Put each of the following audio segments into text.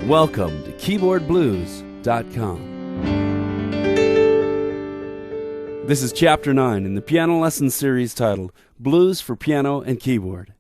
Welcome to KeyboardBlues.com. This is Chapter 9 in the piano lesson series titled Blues for Piano and Keyboard.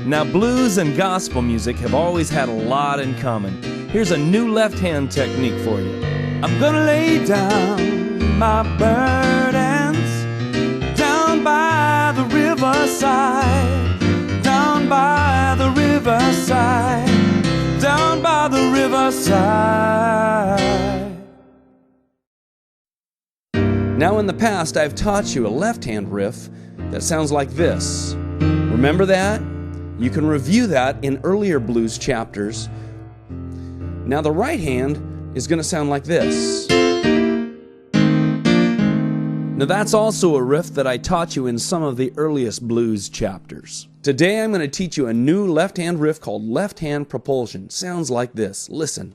Now, blues and gospel music have always had a lot in common. Here's a new left-hand technique for you. I'm gonna lay down my burdens down by the riverside, down by the riverside, down by the riverside. Now, in the past, I've taught you a left-hand riff that sounds like this. Remember that? You can review that in earlier blues chapters. Now the right hand is going to sound like this. Now that's also a riff that I taught you in some of the earliest blues chapters. Today I'm going to teach you a new left-hand riff called left-hand propulsion. Sounds like this. Listen.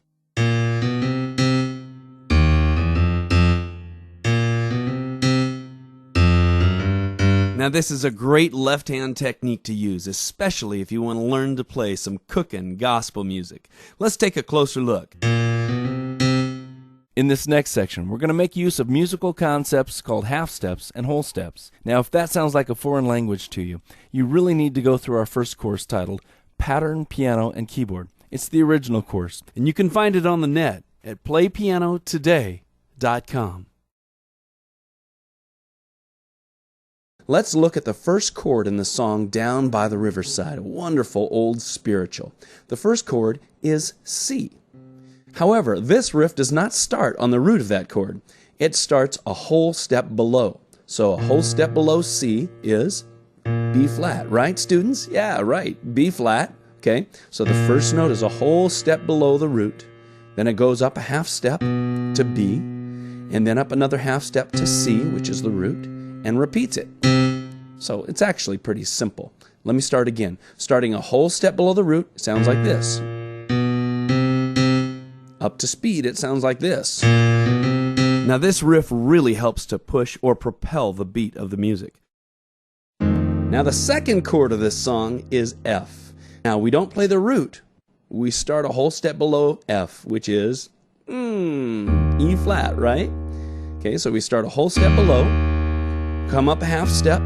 Now this is a great left-hand technique to use, especially if you want to learn to play some cookin' gospel music. Let's take a closer look. In this next section, we're going to make use of musical concepts called half steps and whole steps. Now if that sounds like a foreign language to you, you really need to go through our first course titled Pattern, Piano, and Keyboard. It's the original course, and you can find it on the net at PlayPianoTODAY.com. Let's look at the first chord in the song Down by the Riverside, a wonderful old spiritual. The first chord is C. However, this riff does not start on the root of that chord. It starts a whole step below. So a whole step below C is B flat, right, students? Yeah, right, B flat. Okay, so the first note is a whole step below the root. Then it goes up a half step to B, and then up another half step to C, which is the root, and repeats it. So it's actually pretty simple. Let me start again. Starting a whole step below the root, it sounds like this. Up to speed, it sounds like this. Now this riff really helps to push or propel the beat of the music. Now the second chord of this song is F. Now we don't play the root. We start a whole step below F, which is E flat, right? Okay, so we start a whole step below, come up a half step,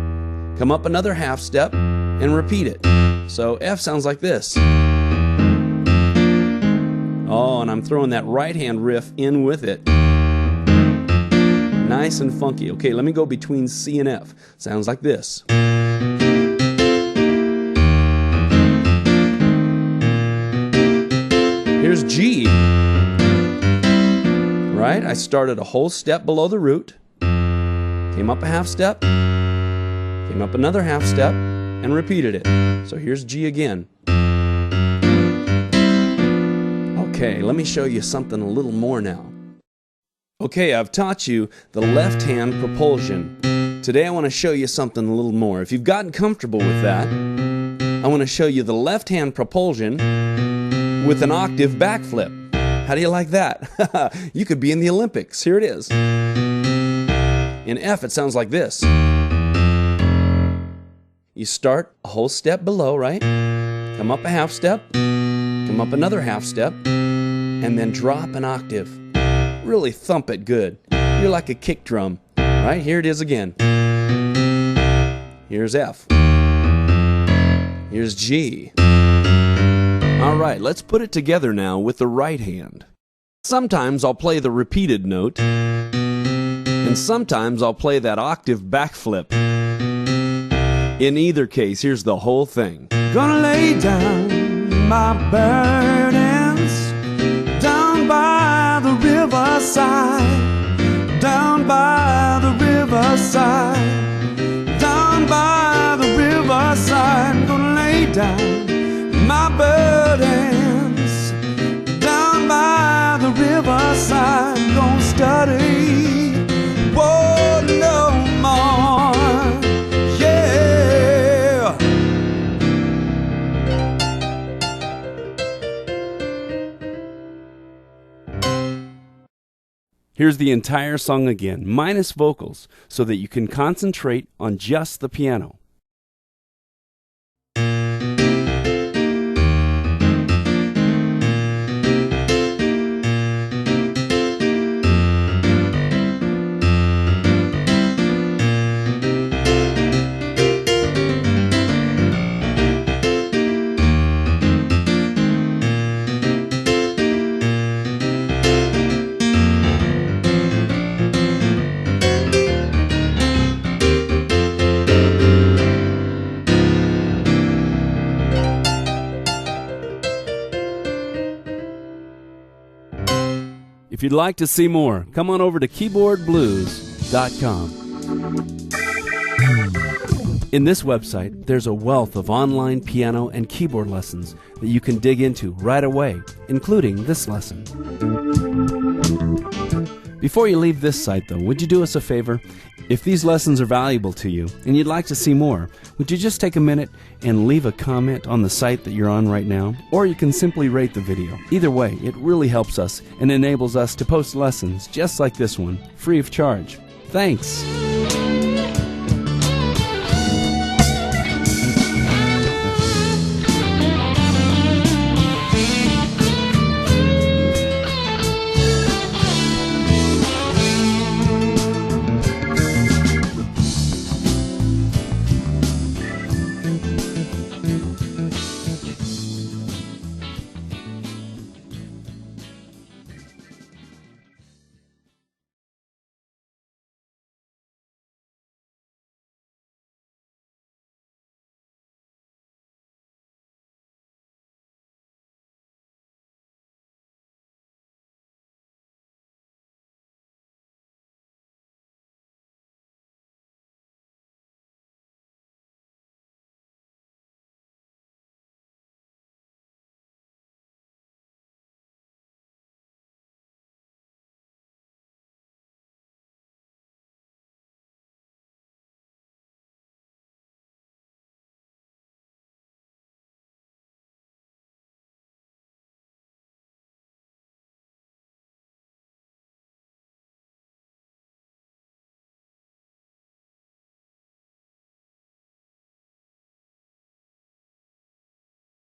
come up another half step, and repeat it. So F sounds like this. Oh, and I'm throwing that right hand riff in with it. Nice and funky. Okay, let me go between C and F. Sounds like this. Here's G. Right? I started a whole step below the root, came up a half step, came up another half step, and repeated it. So here's G again. Okay, let me show you something a little more now. Okay, I've taught you the left-hand propulsion. Today I want to show you something a little more. If you've gotten comfortable with that, I want to show you the left-hand propulsion with an octave backflip. How do you like that? You could be in the Olympics. Here it is. In F, it sounds like this. You start a whole step below, right? Come up a half step, come up another half step, and then drop an octave. Really thump it good. You're like a kick drum. Right? Here it is again. Here's F. Here's G. All right, let's put it together now with the right hand. Sometimes I'll play the repeated note, and sometimes I'll play that octave backflip. In either case, here's the whole thing. Gonna lay down my burdens down by the riverside, down by the riverside, down by the riverside. Gonna lay down my burdens down by the riverside. Here's the entire song again, minus vocals, so that you can concentrate on just the piano. If you'd like to see more, come on over to KeyboardBlues.com. In this website, there's a wealth of online piano and keyboard lessons that you can dig into right away, including this lesson. Before you leave this site, though, would you do us a favor? If these lessons are valuable to you and you'd like to see more, would you just take a minute and leave a comment on the site that you're on right now? Or you can simply rate the video. Either way, it really helps us and enables us to post lessons just like this one, free of charge. Thanks!